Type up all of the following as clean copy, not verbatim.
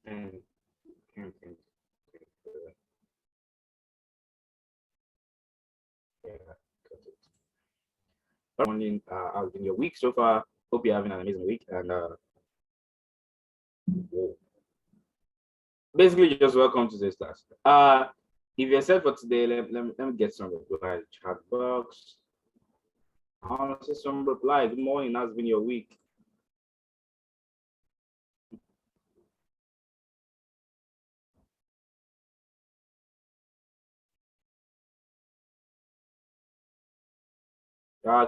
And and yeah, got it. Good morning. How's been your week so far? Hope you're having an amazing week. And basically, just welcome to this class. If you're set for today, let me get some reply chat box. I want to see some reply. Good morning. How's been your week?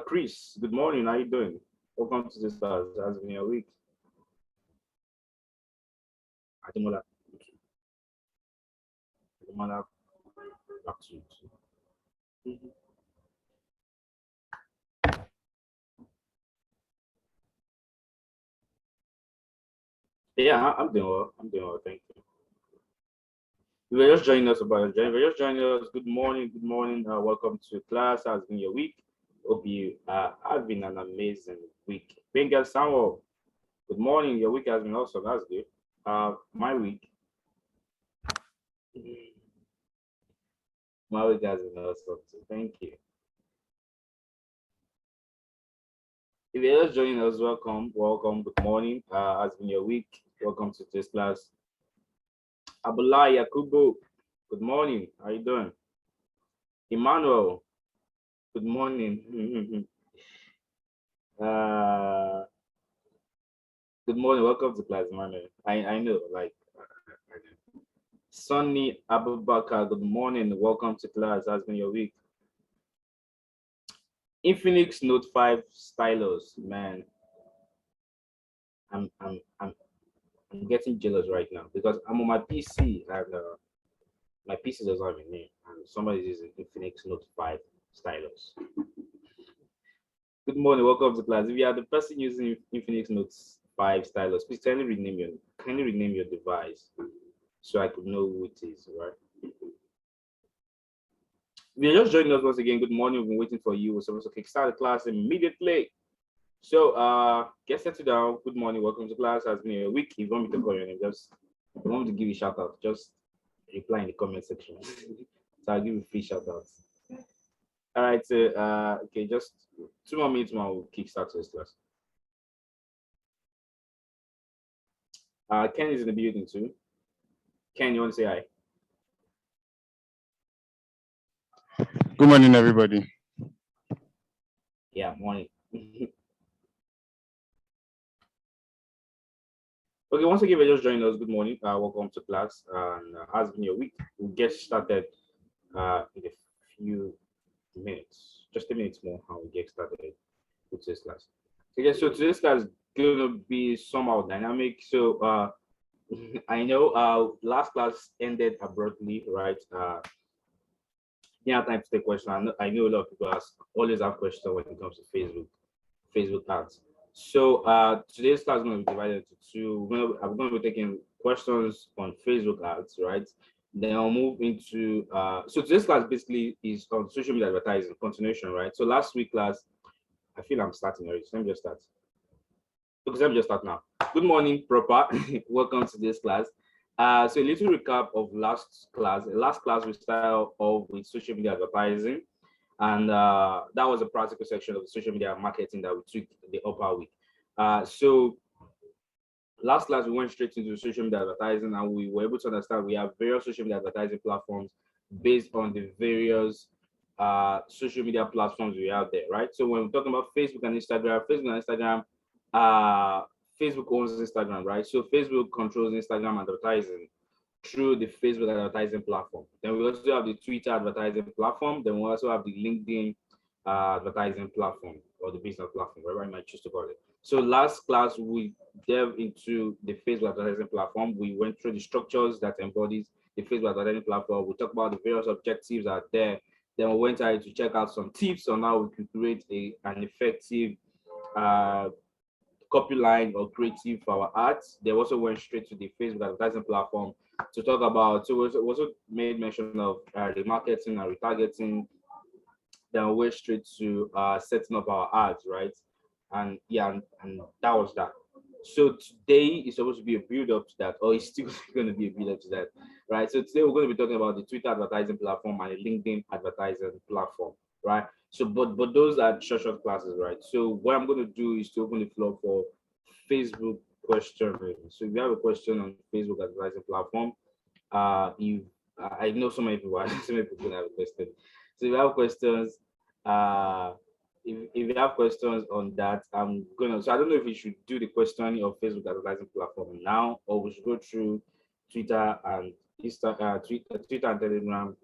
Chris. Good morning. How you doing? Welcome to this class. How's been your week? Ademola. Ademola. Back to you. Yeah, I'm doing well. I'm doing well. Thank you. If you're just joining us about if you're just joining us, good morning, good morning. Welcome to class. How's been your week? Hope you are having an amazing week. Bengal Samuel, good morning. Your week has been awesome. That's good. My week, my week has been awesome too. Thank you. If you're just joining us, welcome, welcome. Good morning. Has been your week? Welcome to this class. Abullah Yakubu, good morning. How you doing? Emmanuel, good morning. uh, Good morning. Welcome to class, Emmanuel. I know, like, Sunny Abubakar, good morning. Welcome to class. How's been your week? Infinix Note 5 stylus, man. I'm I'm I'm I'm getting jealous right now because I'm on my PC and my PC doesn't have a name and somebody is using Infinix Note 5 stylus. Good morning, welcome to class. If you are the person using Infinix Note 5 stylus, please kindly rename your device so I could know who it is, right? If you're just joining us once again, good morning. We've been waiting for you. We're supposed to kickstart the class immediately. So get settled down. Good morning, welcome to class. Has been a week. If you want me to call your name, just if you want me to give you a shout out, just reply in the comment section. So I'll give you free shout outs. All right, so okay, just 2 more minutes more we'll kickstart this class. Ken is in the building too. Ken, you want to say hi? Good morning, everybody. Yeah, morning. Okay, once again, if you're just joining us, good morning. Welcome to class. And has been your week. We'll get started in a few minutes, just a minute more, and we'll get started with this class. Okay, so today's class is gonna be somehow dynamic. So I know last class ended abruptly, right? Yeah, time to take questions. I know a lot of people always have questions when it comes to Facebook ads. So today's class is going to be divided into two. I'm going to be taking questions on Facebook ads, right? Then I'll move into so today's class basically is on social media advertising continuation, right? So last week class, I feel I'm starting already. So let me just start. Okay, let me just start now. Good morning, proper. Welcome to this class. So a little recap of last class. Last class we started off with social media advertising, and that was a practical section of the social media marketing that we took the upper week. So last class we went straight into social media advertising, and we were able to understand we have various social media advertising platforms based on the various social media platforms we have there, right? So when we're talking about Facebook and Instagram, uh, Facebook owns Instagram, right? So Facebook controls Instagram advertising through the Facebook advertising platform. Then we also have the Twitter advertising platform. Then we also have the LinkedIn advertising platform or the business platform, whatever I might choose to call it. So last class we delved into the Facebook advertising platform. We went through the structures that embodies the Facebook advertising platform. We talked about the various objectives that are there. Then we went ahead to check out some tips on how we could create an effective uh, copy line or creative for our ads. They also went straight to the Facebook advertising platform to talk about. So we also made mention of remarketing and retargeting. Then we went straight to setting up our ads, right? And yeah, and that was that. So today is supposed to be a build up to that, or it's still going to be a build up to that, right? So today we're going to be talking about the Twitter advertising platform and the LinkedIn advertising platform, right? So, but those are short classes, right? So what I'm going to do is to open the floor for Facebook question. So if you have a question on Facebook advertising platform, you I know so many people, so many people have a question. So if you have questions, if you have questions on that, I'm gonna. So I don't know if we should do the questioning of Facebook advertising platform now, or we should go through Twitter and Twitter and Telegram,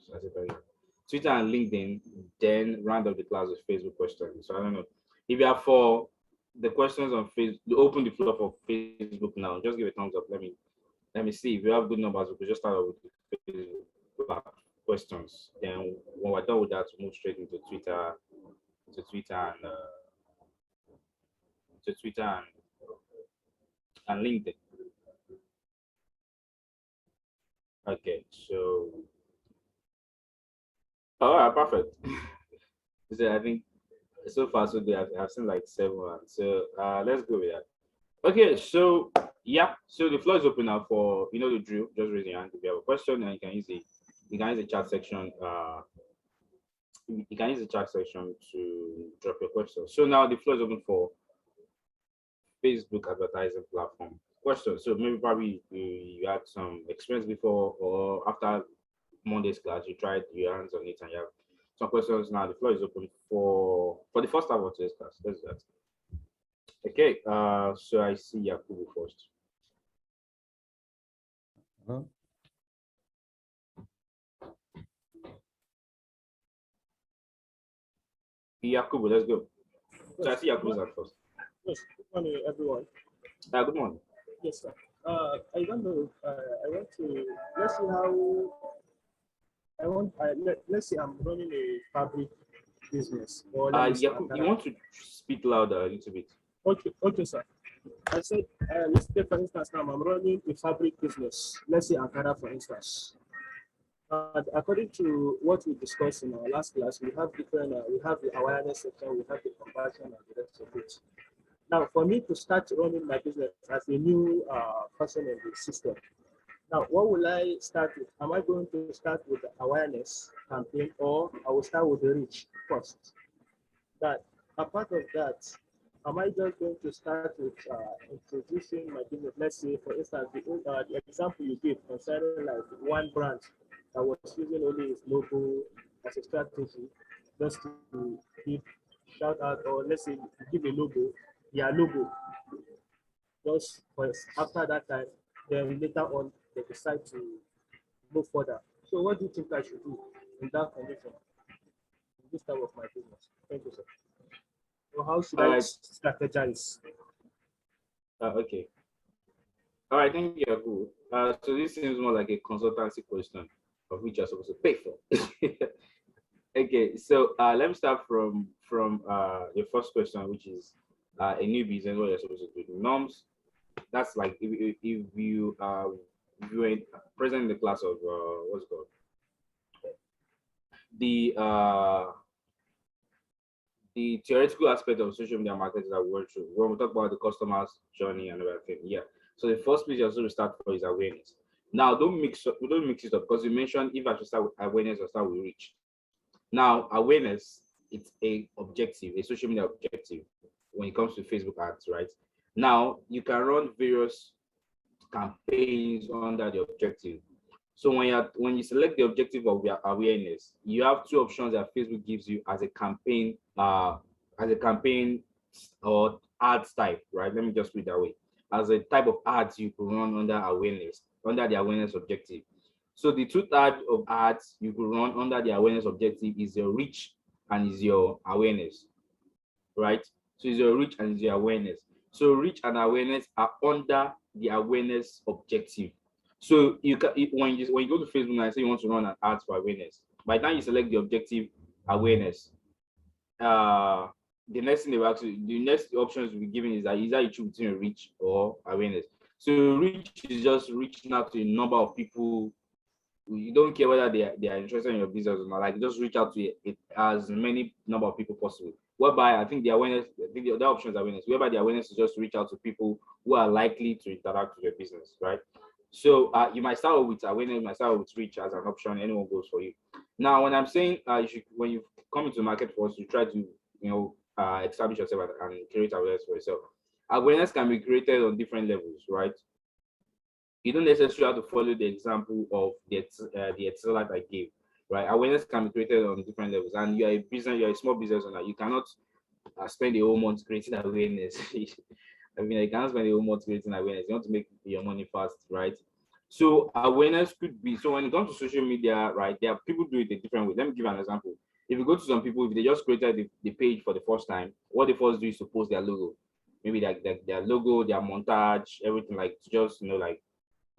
should I say Telegram? Twitter and LinkedIn, then round up the class with Facebook questions. So I don't know if you have for the questions on Facebook. Open the floor for Facebook now. Just give a thumbs up. Let me see if you have good numbers. We could just start with the Facebook questions. Then when we're done with that, move straight into Twitter, to Twitter and to Twitter and LinkedIn. Okay, so all right, perfect. So I think so far so good. I've seen like 7 ones. So let's go with that. Okay, so yeah, so the floor is open now for the drill. Just raise your hand if you have a question, and you can use the chat section. You can use the chat section to drop your question. So now the floor is open for Facebook advertising platform questions. So maybe probably you had some experience before, or after Monday's class, you tried your hands on it and you have some questions. Now the floor is open for the first half of today's class. Let's do that. Okay, so I see Yakubu first. Yakubu, let's go. So I see Yakubu's at first. Yes, good morning, everyone. Good morning. Yes, sir. I don't know. I want to let's see how I want. Let's say I'm running a fabric business. Or Yakubu, you want to speak louder a little bit? Okay, sir. I said, let's say for instance, now I'm running a fabric business. Let's say Ankara, for instance. According to what we discussed in our last class, we have different. We have the awareness section, we have the conversion, and the rest of it. Now, for me to start running my business as a new person in the system, now what will I start with? Am I going to start with the awareness campaign, or I will start with the reach first? That apart of that, am I just going to start with introducing my business? Let's say, for instance, the example you gave concerning like one brand that was using only its logo as a strategy, just to give shout out, or let's say give a logo, logo. Just first, after that time, then later on they decide to move further. So what do you think I should do in that condition? In this type of my business. Thank you, sir. So how should I strategize? Okay. All right, thank you, Yakubu. So this seems more like a consultancy question, of which you're supposed to pay for. Okay, so let me start from your first question, which is a new business, what you're supposed to do. Norms, that's like if you were present in the class of what's it called, the theoretical aspect of social media marketing that we went through when we talk about the customer's journey and everything. Yeah. So the first place you're supposed to start for is awareness. Now don't mix it up, because you mentioned if I should start with awareness or start with reach. Now awareness, it's a objective, a social media objective when it comes to Facebook ads, right? Now you can run various campaigns under the objective. So when you select the objective of your awareness, you have two options that Facebook gives you as a campaign or ads type, right? Let me just put it that way. As a type of ads you could run under the awareness objective. So the two types of ads you could run under the awareness objective is your reach and is your awareness, right? So it's your reach and it's your awareness. So reach and awareness are under the awareness objective. So you can when you go to Facebook and say you want to run an ad for awareness, by the time you select the objective awareness, the next thing the next options will be given is that either you choose between reach or awareness. So reach is just reaching out to a number of people. You don't care whether they are interested in your business or not. Like just reach out to it as many number of people possible. whereby I think the awareness, I think the other option is awareness, whereby the awareness is just to reach out to people who are likely to interact with your business, right? So you might start with awareness, you might start with reach as an option, anyone goes for you. Now, when I'm saying you should, when you come into the market force, you try to, establish yourself and create awareness for yourself. Awareness can be created on different levels, right? You don't necessarily have to follow the example of the Excel that I gave, right? Awareness can be created on different levels, and you're a business, you're a small business owner. You cannot spend the whole month creating awareness. I mean, I cannot spend the whole month creating awareness. You want to make your money fast, right? So awareness could be, so when it comes to social media, right, there are people do it a different way. Let me give you an example. If you go to some people, if they just created the page for the first time, what they first do is to post their logo. Maybe their logo, their montage, everything, like just, like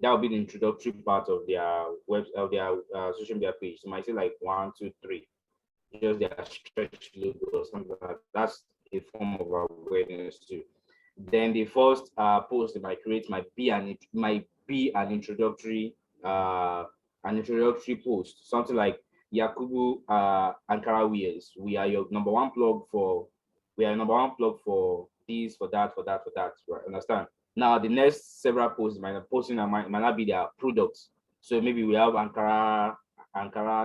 that will be the introductory part of their social media page. So might say like 1, 2, 3, just their stretch logo or something like that. That's a form of awareness too. Then the first post they might create might be an introductory post, something like Yakubu Ankara wears. We are your number one plug for this, for that, right? Understand? Now the next several posts might not be their products. So maybe we have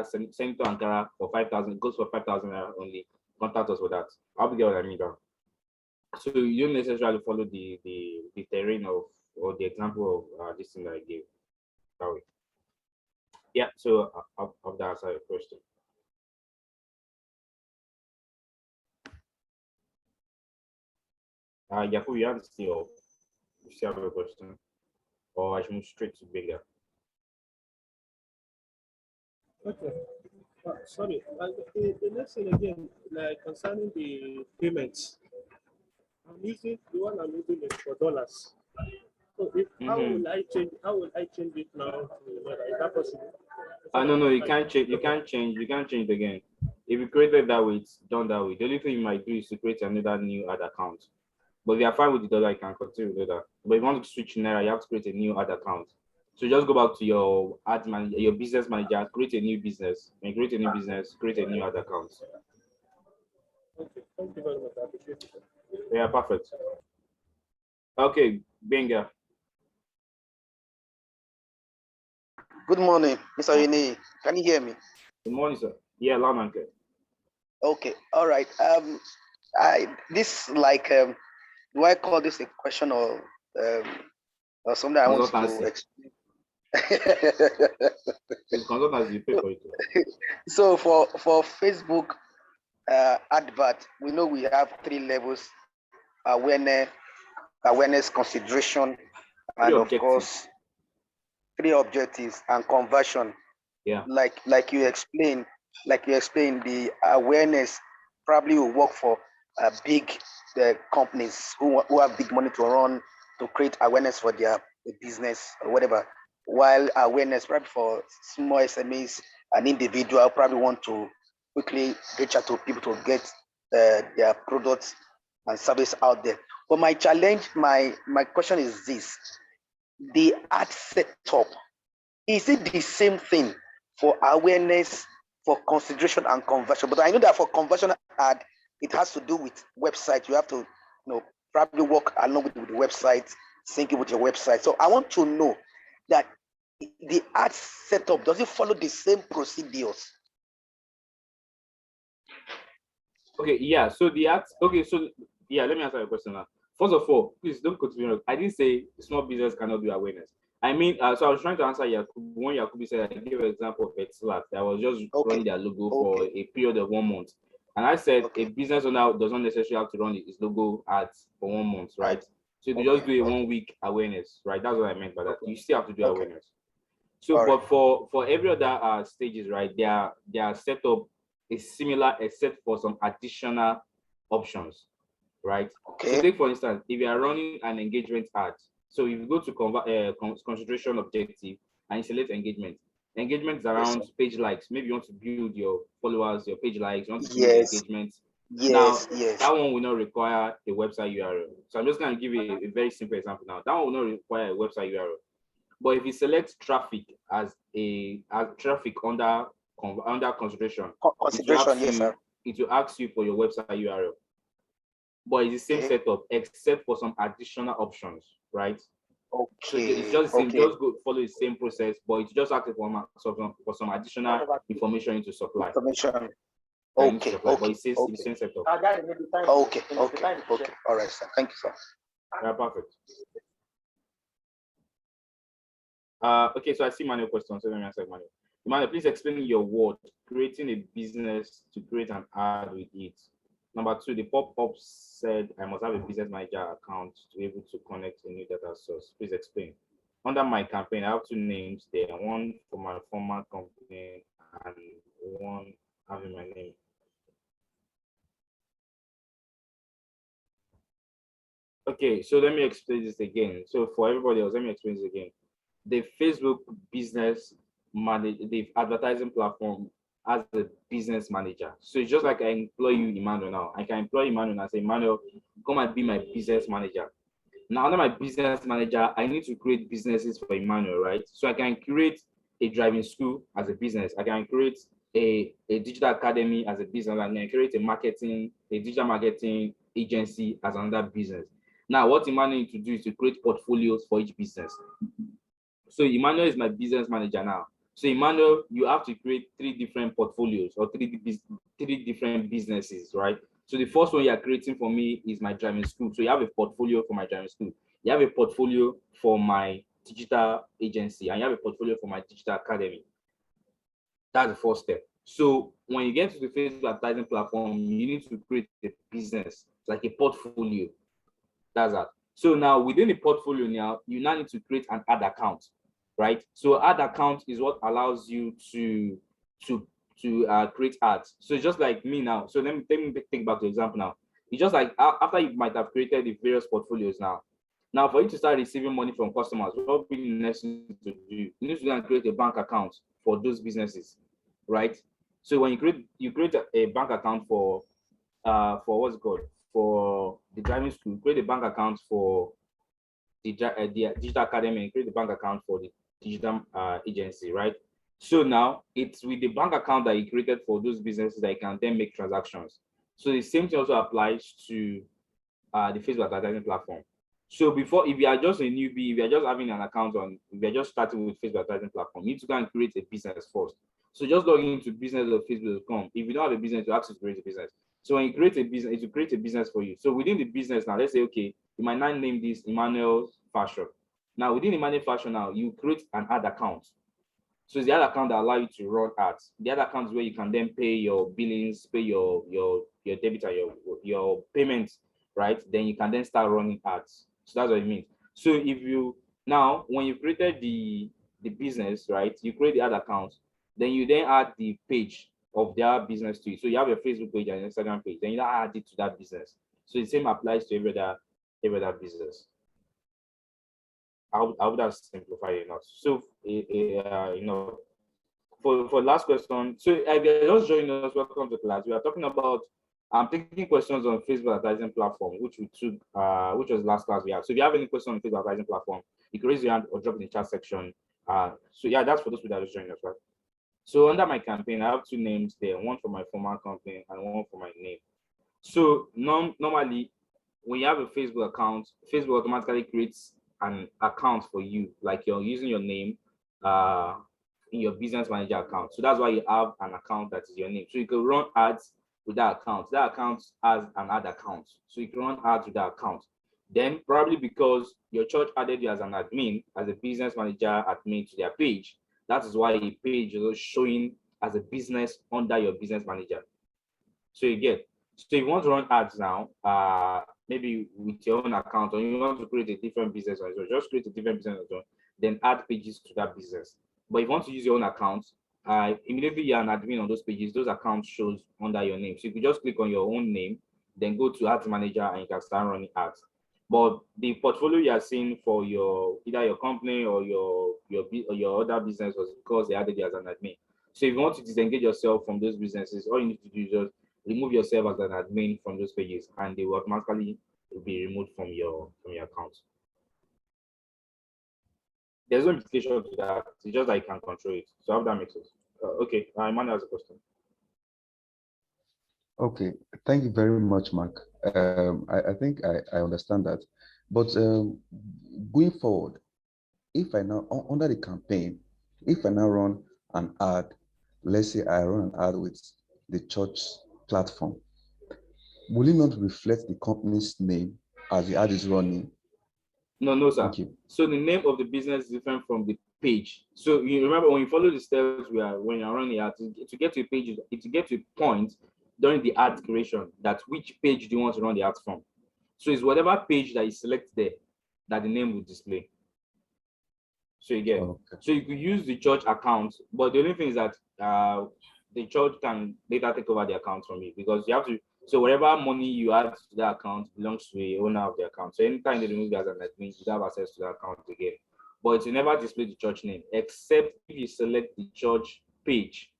send to Ankara for 5,000. It goes for 5,000 only. Contact us for that. I'll be get what I mean now. So you don't necessarily follow the terrain or the example of this thing that I gave. That way. Yeah. So I'll answer your question. Yaku, you have still have a question, or I should move straight to bigger. Okay. Sorry. The next thing again, like concerning the payments, I'm using the one I'm using is for dollars. So how will I change it now to dollar? Is that possible? No, you can't change. You can't change it again. If you created that way, it's done that way. The only thing you might do is to create another new ad account. But if you are fine with the dollar, you can continue with that. But if you want to switch Naira, you have to create a new ad account. So just go back to your your business manager, create a new business, and create a new ad account. Okay, thank you very much. I appreciate it. Yeah, perfect. Okay, Benga. Good morning, Mr. Yini. Can you hear me? Good morning, sir. Yeah, loud and clear. Okay, all right. This like do I call this a question or something I want to explain? You pay for it. So for Facebook advert, we know we have 3 levels: awareness, consideration, and of course 3 objectives and conversion. Yeah. Like you explained, the awareness probably will work for big companies who have big money to run to create awareness for their business or whatever. While awareness probably for small SMEs, an individual probably want to quickly reach out to people to get their products and service out there. But my challenge, my question is this: the ad setup, is it the same thing for awareness, for consideration and conversion? But I know that for conversion ad, it has to do with website. You have to, probably work along with the website, sync it with your website. So I want to know that the ad setup, does it follow the same procedures? Okay, yeah. So the ads. Okay, so yeah. Let me answer your question now. First of all, please don't continue. I didn't say small business cannot do awareness. I mean, so I was trying to answer Yakubu. When Yakubu said, I gave an example of Excel that was just running their logo for a period of 1 month. And I said a business owner does not necessarily have to run its logo ads for 1 month, right? So you just do a 1 week awareness, right? That's what I meant by that. You still have to do awareness. So, but for every other stages, right, their setup is similar except for some additional options, right? So take for instance, if you are running an engagement ad, so if you go to consideration objective and you select engagement is around page likes. Maybe you want to build your followers, your page likes, you want to build engagement. That one will not require a website URL. So I'm just going to give you a very simple example now. That one will not require a website URL. But if you select traffic as traffic under consideration, yes, sir. It will ask you for your website URL. but it's the same Okay. setup except for some additional options, right? So it's Okay. just the same, Okay. just go follow the same process, but it's just asking for some additional information into supply. Information. That you need to Okay. supply, but Okay. it says Okay. it's the same setup. Okay. Okay. Okay. All right, sir. Thank you, sir. Yeah, perfect. Okay, so I see manual questions. So let me answer manual. Emmanuel, please explain your word, creating a business to create an ad with it. Number 2, the pop-up said I must have a business manager account to be able to connect a new data source. Please explain. Under my campaign, I have 2 names there, one for my former company and one having my name. Okay, so let me explain this again. So for everybody else, let me explain this again. The Facebook business the advertising platform as a business manager. So it's just like I employ you, Emmanuel, now. I can employ Emmanuel and say, Emmanuel, come and be my business manager. Now, under my business manager, I need to create businesses for Emmanuel, right? So I can create a driving school as a business. I can create a digital academy as a business. I can create a digital marketing agency as another business. Now, what Emmanuel needs to do is to create portfolios for each business. So Emmanuel is my business manager now. So Emmanuel, you have to create 3 different portfolios or 3 different businesses, right? So the first one you are creating for me is my driving school. So you have a portfolio for my driving school. You have a portfolio for my digital agency, and you have a portfolio for my digital academy. That's the first step. So when you get to the Facebook advertising platform, you need to create a business, like a portfolio. That's that. So now within the portfolio now, you now need to create an ad account, right? So ad account is what allows you to create ads. So it's just like me now. So let me take back the example now. It's just like after you might have created the various portfolios now. Now for you to start receiving money from customers, what will be the next thing to do? You need to go and create a bank account for those businesses, right? So when you create a bank account for what's it called? For the driving school, create a bank account for the digital academy, and create a bank account for the digital agency, right? So now it's with the bank account that you created for those businesses that you can then make transactions. So the same thing also applies to the Facebook advertising platform. So before, if you are just a newbie, if you are just having an account if you are just starting with Facebook advertising platform, you need to go and create a business first. So just log into business.facebook.com. If you don't have a business, you have to create a business. So when you create a business, it will create a business for you. So within the business now, let's say, okay, you might not name this Emmanuel Fashion. Now within Emmanuel Fashion now, you create an ad account. So it's the ad account that allows you to run ads. The other account is where you can then pay your billings, pay your debit and your payments, right? Then you can then start running ads. So that's what it means. So if you now when you created the business, right? You create the ad account, then you then add the page of their business to it. So you have a Facebook page and Instagram page, then you add it to that business. So the same applies to every other business. I would have simplified it enough. So for last question, so if you're just joining us, welcome to class. We are talking about taking questions on Facebook advertising platform, which we took, which was last class we had. So if you have any question on Facebook advertising platform, you can raise your hand or drop in the chat section. So yeah, that's for those people that are just joining us, right? So under my campaign, I have 2 names there, one for my former company and one for my name. So normally, when you have a Facebook account, Facebook automatically creates an account for you, like you're using your name in your business manager account. So that's why you have an account that is your name. So you can run ads with that account. That account has an ad account. So you can run ads with that account. Then probably because your church added you as an admin, as a business manager admin to their page, that is why the page is showing as a business under your business manager. So you get. So if you want to run ads now, maybe with your own account, or you want to create a different business, or just create a different business, then add pages to that business. But if you want to use your own account, immediately you're an admin on those pages, those accounts shows under your name. So you can just click on your own name, then go to Ads Manager, and you can start running ads. But the portfolio you are seeing for either your company or your other business was because they added you as an admin. So if you want to disengage yourself from those businesses, all you need to do is just remove yourself as an admin from those pages, and they will automatically be removed from your account. There's no implication to that. It's just that you can control it. So how that makes sense? Okay, Emmanuel has a question. Okay, thank you very much, Mark. I think I understand that. But going forward, if I now, under the campaign, if I now run an ad, let's say I run an ad with the church platform, will it not reflect the company's name as the ad is running? No, sir. Thank you. So the name of the business is different from the page. So you remember when you follow the steps when you're running the ad, to get to a page, to get to a point during the ad creation, that which page do you want to run the ad from. So it's whatever page that you select there that the name will display. So you get. Okay. So you could use the church account, but the only thing is that the church can later take over the account from you, because you have to. So whatever money you add to that account belongs to the owner of the account. So anytime they remove you as an admin, you have access to that account again. But it will never display the church name, except if you select the church page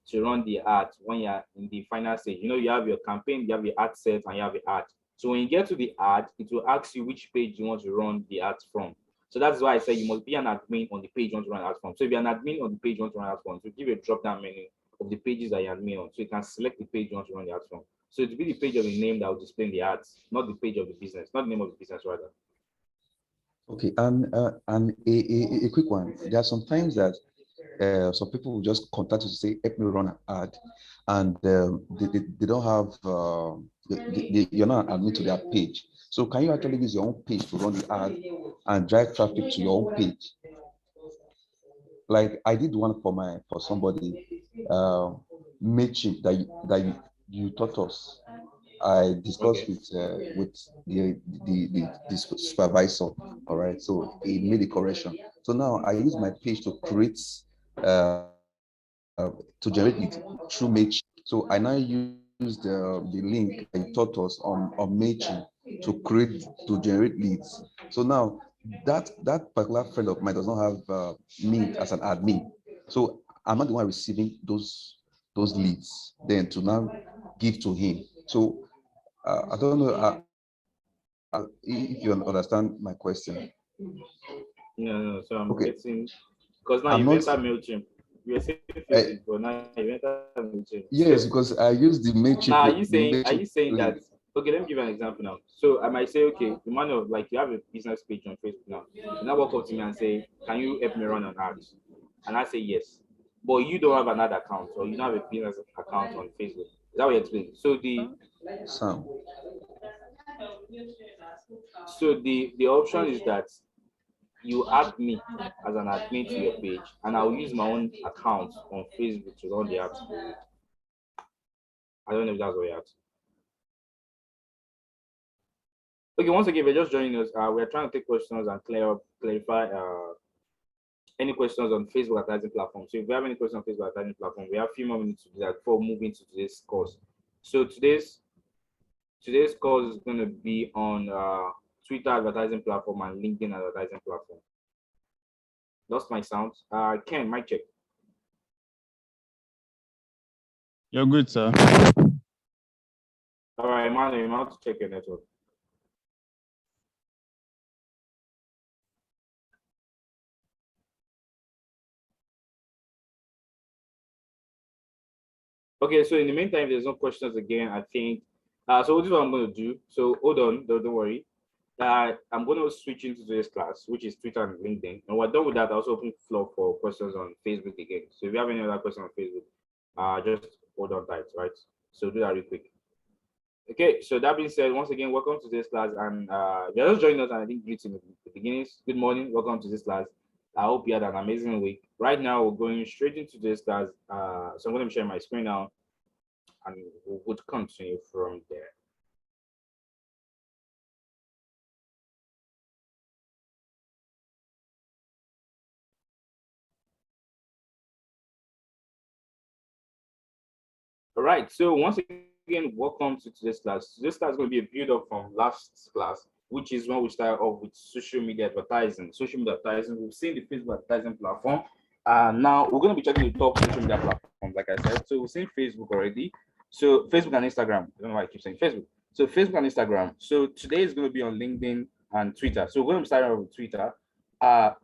to run the ad when you're in the final stage. You know, you have your campaign, you have your ad set, and you have the ad. So when you get to the ad, it will ask you which page you want to run the ad from. So that's why I say you must be an admin on the page you want to run ads from. So if you're an admin on the page you want to run ads from, it will give you a drop-down menu of the pages that you're admin on. So you can select the page you want to run the ads from. So it will be the page of the name that will display the ads, not the page of the business, not the name of the business rather. Okay, and a quick one. There are some times that some people will just contact you to say, help me run an ad, and they don't have, you're not an admin to their page. So can you actually use your own page to run the ad and drive traffic to your own page? Like I did one for somebody, MailChimp that you taught us. I discussed with the supervisor. All right, so he made a correction. So now I use my page to create to generate it through MailChimp. So I now use the link that you taught us on MailChimp to generate leads. So now that particular friend of mine does not have me as an admin. So I'm not the one receiving those leads then to now give to him. So I don't know if you understand my question. No. So I'm Okay. getting, because now I'm you've not. entered MailChimp. You're saying Facebook, but now you've entered MailChimp. Yes, So because I use the MailChimp. now are MailChimp you saying link. that, okay, let me give you an example now. So I might say, okay, the man of, like, you have a business page on Facebook now. You now walk up to me and say, can you help me run an ad? And I say yes. But you don't have another account, or you don't have a business account on Facebook. Is that what you're explaining? Sam. So the option is that you add me as an admin to your page, and I'll use my own account on Facebook to run the ads for you. I don't know if that's what you're at. Okay, once again, if you're just joining us, we're trying to take questions and clarify any questions on Facebook advertising platform. So if you have any questions on Facebook advertising platform, we have a few more minutes to do that before moving to today's course. So today's course is going to be on Twitter advertising platform and LinkedIn advertising platform. Lost my sound. Ken, mic check. You're good, sir. All right, Emmanuel, you have to check your network. Okay, so in the meantime, there's no questions again, I think. So this is what I'm going to do. So hold on, don't worry. I'm going to switch into today's class, which is Twitter and LinkedIn. And we're done with that. I also open the floor for questions on Facebook again. So if you have any other questions on Facebook, just hold on tight, right? So do that real quick. Okay, so that being said, once again, welcome to this class. And you're just joining us, and I think greeting at the beginning. Good morning, welcome to this class. I hope you had an amazing week. Right now, we're going straight into this class. So I'm going to share my screen now, and we would continue from there. All right, so once again, welcome to today's class. This class is going to be a build-up from last class, which is when we start off with social media advertising. Social media advertising, we've seen the Facebook advertising platform. Now we're going to be checking the top social media platforms, like I said. So we've seen Facebook already. So Facebook and Instagram. I don't know why I keep saying Facebook. So Facebook and Instagram. So today is going to be on LinkedIn and Twitter. So we're going to start off with Twitter.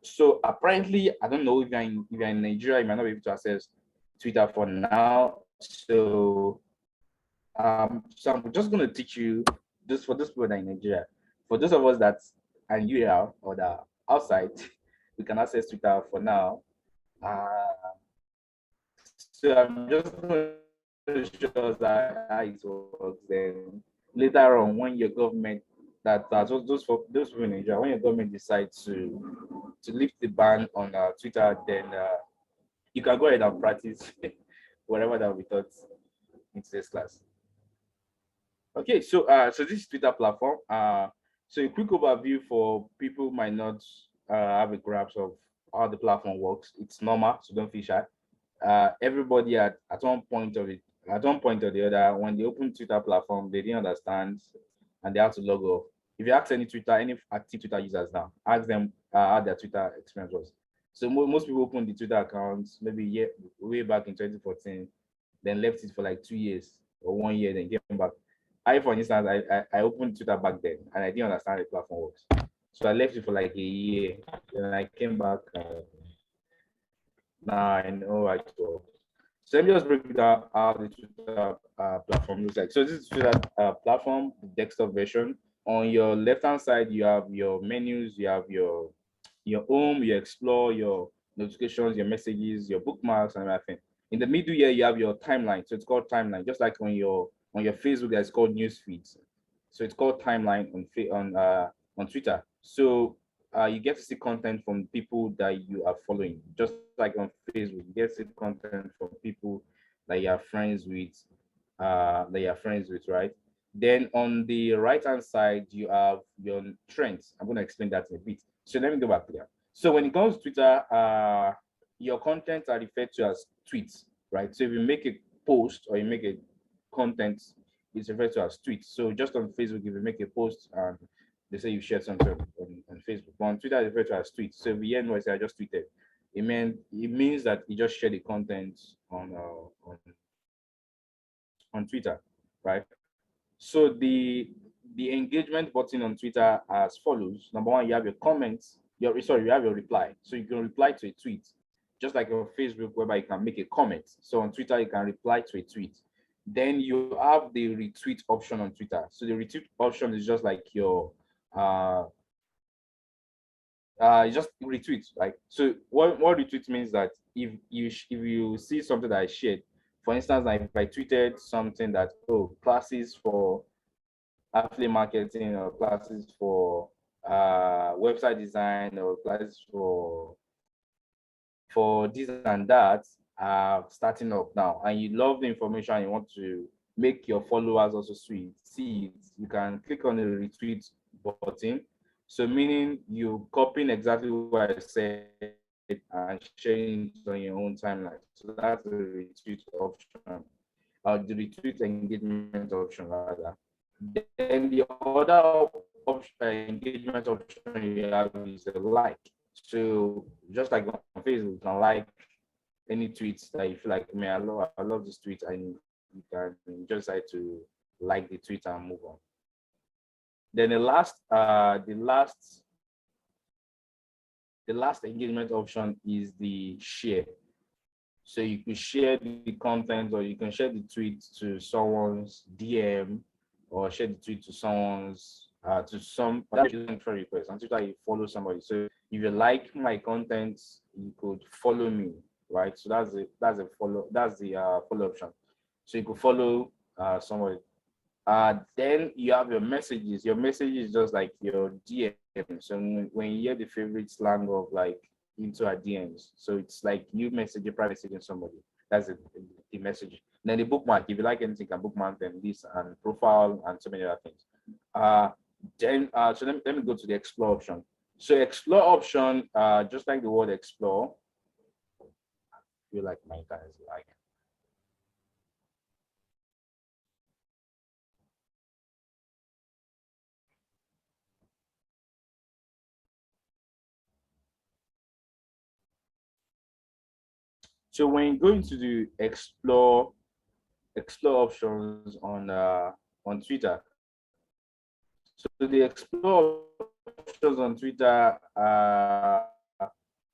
So apparently, I don't know if you're in Nigeria, you might not be able to access Twitter for now. So I'm just going to teach you just for those people that are in Nigeria. For those of us that are in UAR or that are outside, we can access Twitter for now. So I'm just going to show us how it works. Then later on, when your government those people in Nigeria, when your government decides to lift the ban on Twitter, then you can go ahead and practice whatever that we taught in today's class. Okay, so this is Twitter platform. So a quick overview for people who might not have a grasp of how the platform works. It's normal, so don't feel shy. Everybody at one point or the other, when they open Twitter platform, they didn't understand and they had to log off. If you ask any active Twitter users now, ask them how their Twitter experience was. So most people open the Twitter accounts maybe way back in 2014, then left it for like 2 years or 1 year, then came back. For instance, I opened Twitter back then and I didn't understand how the platform works. So I left it for like a year, then I came back. Now I know how it works. So let me just break down how the Twitter platform looks like. So this is Twitter platform, the desktop version. On your left-hand side, you have your menus, you have your home, your explore, your notifications, your messages, your bookmarks, and everything. In the middle here, you have your timeline. So it's called timeline, just like on your Facebook, it's called news feeds. So it's called timeline on Twitter. So you get to see content from people that you are following, just like on Facebook. You get to see content from people that you are friends with, right? Then on the right-hand side, you have your trends. I'm going to explain that in a bit. So let me go back there. So when it comes to Twitter, your content are referred to as tweets, right? So if you make a post or you make a content, it's referred to as tweets. So just on Facebook, if you make a post and they say you shared something on Facebook, but on Twitter, it's referred to as tweets. So if you say I just tweeted, it means that you just share the content on Twitter, right? So the engagement button on Twitter as follows. Number one, you have your comments. You have your reply. So you can reply to a tweet, just like on Facebook, whereby you can make a comment. So on Twitter, you can reply to a tweet. Then you have the retweet option on Twitter. So the retweet option is just like your just retweet, right? So what retweet means that if you see something that I shared, for instance, like if I tweeted something that classes for affiliate marketing or classes for website design or classes for this and that starting up now, and you love the information and you want to make your followers also see it, you can click on the retweet button. So meaning you copying exactly what I said and sharing it on your own timeline. So that's the retweet option, or the retweet engagement option rather. Then the other engagement option you have is a like. So just like on Facebook, you can like any tweets that you feel like, man, I love this tweet, and you can just decide to like the tweet and move on. Then the last engagement option is the share. So you can share the content, or you can share the tweet to someone's DM, or share the tweet to someone's friend request. On Twitter, you follow somebody. So if you like my content, you could follow me, right? So that's the follow option. So you could follow somebody. Then you have your messages. Your message is just like your DM. So when you hear the favorite slang of like into our DMs, so it's like you messaging, private messaging somebody. That's the message. And then the bookmark. If you like anything, you can bookmark them. This and profile and so many other things. So let me go to the explore option. So explore option, just like the word explore. I feel like my guys like. So when you go into the explore options on Twitter, so the explore options on Twitter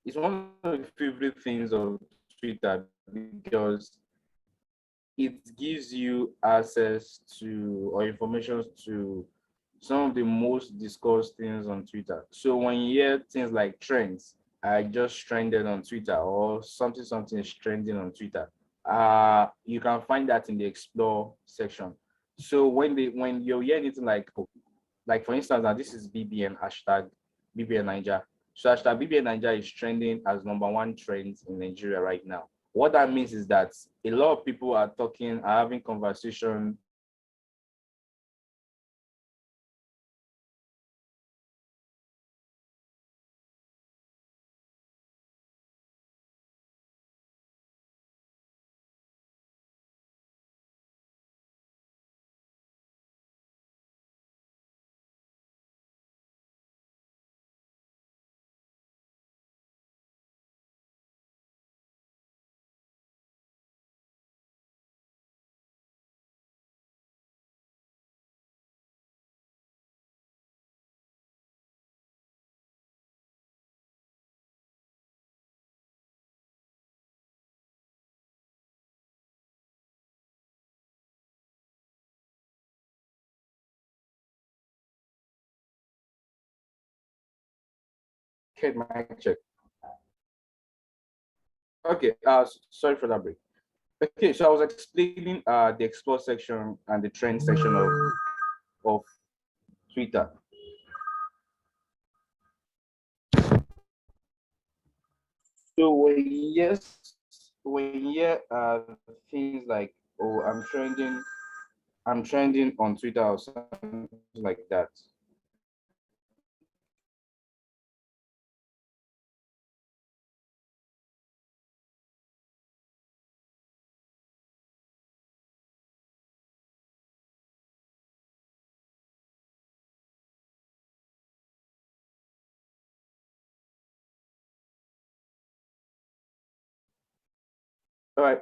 is one of the favorite things of Twitter, because it gives you access to or information to some of the most discussed things on Twitter. So when you hear things like trends, I just trended on Twitter, or something is trending on Twitter, you can find that in the explore section. So when you hear anything like for instance, now this is BBN hashtag BBN Niger. So hashtag BBN Niger is trending as #1 trend in Nigeria right now. What that means is that a lot of people are talking, are having conversation. Okay, mic check. Okay, sorry for that break. Okay, so I was explaining the explore section and the trend section of Twitter. So things like, oh, I'm trending on Twitter or something like that. All right.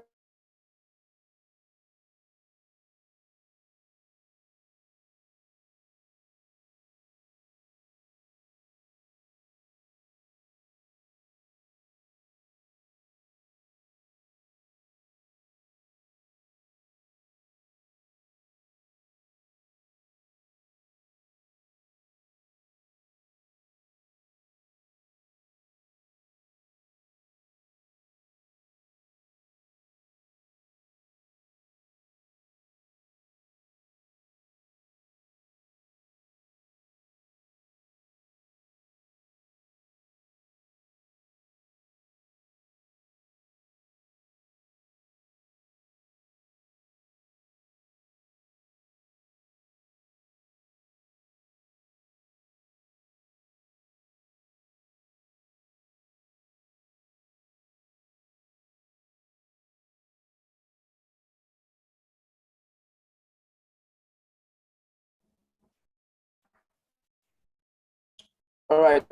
All right.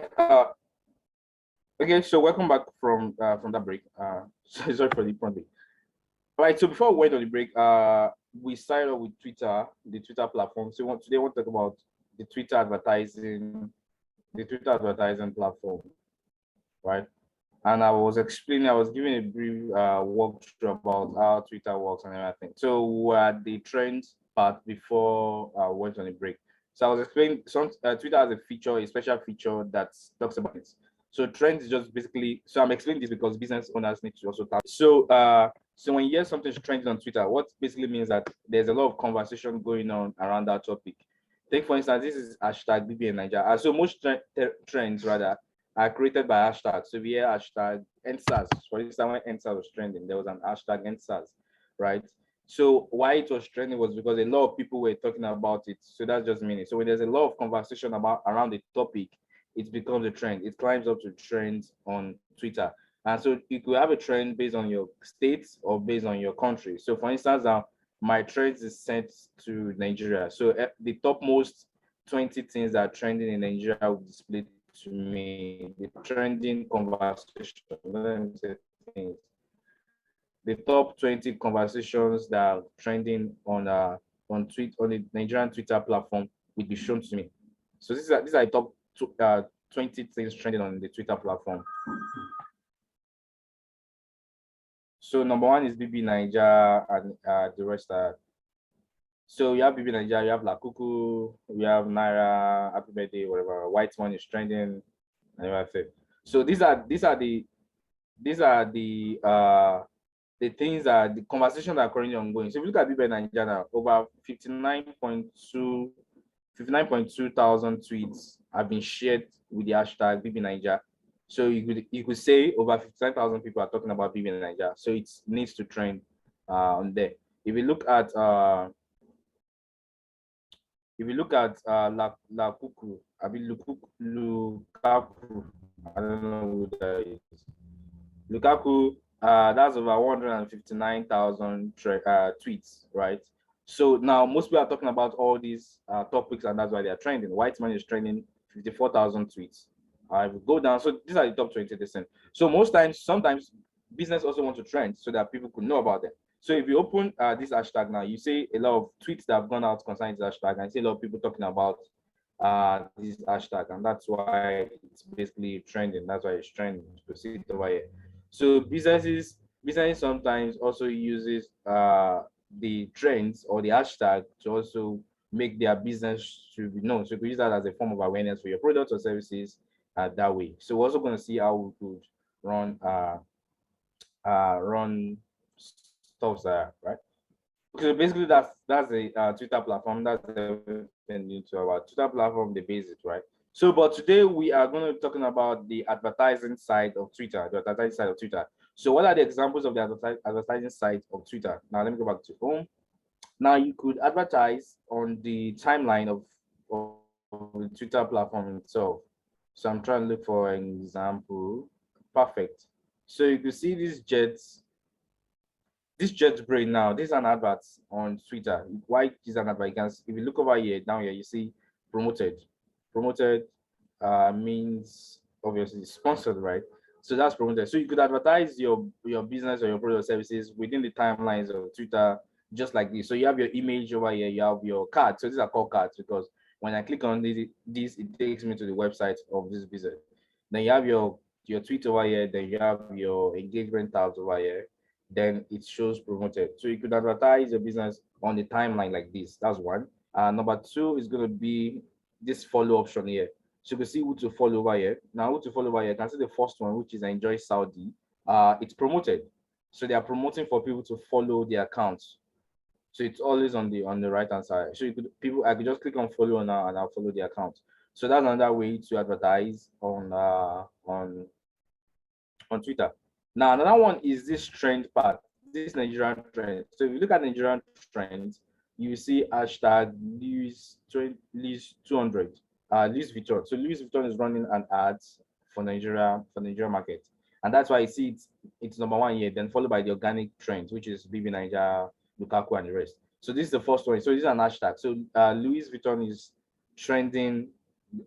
Okay, so welcome back from that break. Sorry for the break. All right, so before we went on the break, we started off with Twitter, the Twitter platform. So today we want to talk about the Twitter advertising platform, right? And I was explaining, I was giving a brief walkthrough about how Twitter works and everything. So we're at the trends part before I went on a break. So I was explaining Twitter has a feature, a special feature that talks about it. So trends is just basically, so I'm explaining this because business owners need to also tap. So when you hear something trending on Twitter, what basically means that there's a lot of conversation going on around that topic. Take for instance, this is hashtag BBN Nigeria. So most trends rather are created by hashtags. So we hear hashtag NSAS. For instance, when NSAS was trending, there was an hashtag NSAS, right? So why it was trending was because a lot of people were talking about it. So that's just meaning. So when there's a lot of conversation about around the topic, it becomes a trend. It climbs up to trends on Twitter. And so you could have a trend based on your state or based on your country. So for instance, my trends is sent to Nigeria. So the topmost 20 things that are trending in Nigeria will display to me the trending conversation. Let me say things. The top 20 conversations that are trending on the Nigerian Twitter platform will be shown to me. So these are the top 20 things trending on the Twitter platform. So number one is BB Niger, and the rest are. So you have BB Nigeria, you have Lakuku, we have Naira, Happy Birthday, whatever. White money is trending, and everything. So these are the things that the conversations that are currently ongoing. So if you look at BB Nigeria now, over 59.2 thousand tweets have been shared with the hashtag BB Nigeria. So you could say over 59,000 people are talking about BB Nigeria. So it needs to trend on there. If you look at Lakuku, I mean Lukaku, I don't know who that is. Lukaku, that's over 159,000 tweets, right? So now most people are talking about all these topics, and that's why they are trending. White money is trending 54,000 tweets. I will go down. So these are the top 20%. So sometimes business also want to trend so that people could know about them. So if you open this hashtag now, you see a lot of tweets that have gone out concerning this hashtag, and I see a lot of people talking about this hashtag, and that's why it's basically trending. That's why it's trending. To see it over here. So businesses sometimes also uses the trends or the hashtag to also make their business to be known. So you could use that as a form of awareness for your products or services that way. So we're also going to see how we could run stuff there, right? So basically that's a Twitter platform. That's everything into our Twitter platform, the basic, right? So but today we are going to be talking about the advertising side of Twitter, the advertising side of Twitter. So what are the examples of the advertising side of Twitter? Now let me go back to home. Now you could advertise on the timeline of the Twitter platform itself. So I'm trying to look for an example. Perfect. So you can see these jets. This JetBrain now, this is an advert on Twitter. Why is an advert? If you look over here, down here, you see promoted. Promoted means obviously sponsored, right? So that's promoted. So you could advertise your business or your product or services within the timelines of Twitter, just like this. So you have your image over here, you have your card. So these are called cards because when I click on this, it takes me to the website of this business. Then you have your tweet over here, then you have your engagement tabs over here, then it shows promoted. So you could advertise your business on the timeline like this. That's one. Number two is going to be this follow option here. So you can see who to follow over here. Now, who to follow over here, you can see the first one, which is Enjoy Saudi. It's promoted. So they are promoting for people to follow their accounts. So it's always on the right hand side. So I could just click on follow now and I'll follow the account. So that's another way to advertise on Twitter. Now, another one is this trend part, this Nigerian trend. So if you look at Nigerian trends, you see hashtag Louis 200, Louis Vuitton. So Louis Vuitton is running an ad for Nigeria market, and that's why I see it's number one here, then followed by the organic trends, which is BB Nigeria, Lukaku, and the rest. So this is the first one. So this is an hashtag. So Louis Vuitton is trending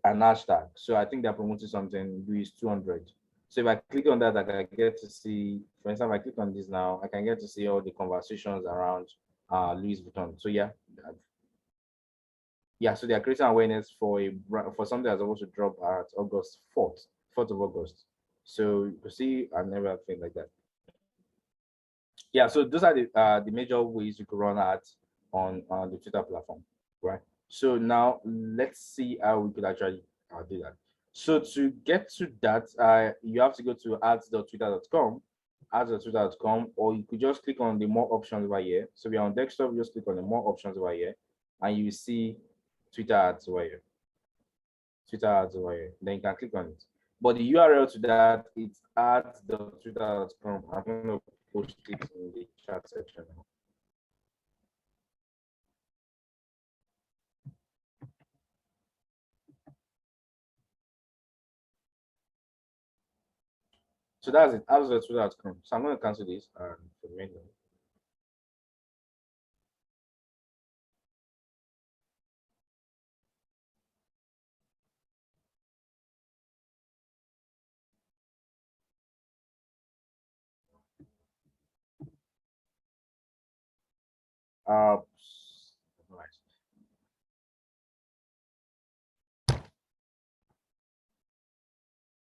an hashtag. So I think they're promoting something Louis 200. So if I click on that, I can get to see, for instance, if I click on this now, I can get to see all the conversations around Louis Vuitton. So yeah, so they are creating awareness for something that's supposed to drop at August 4th of August. So you see and everything like that. Yeah, so those are the major ways you could run ads on the Twitter platform, right? So now let's see how we could actually do that. So to get to that, you have to go to ads.twitter.com, or you could just click on the more options over here. So we are on desktop, you just click on the more options over here, and you see Twitter ads over here. Twitter ads over here. Then you can click on it. But the URL to that is ads.twitter.com. I'm going to post it in the chat section. So that's it. Ads.twitter.com. So I'm going to cancel this and for the menu. Right.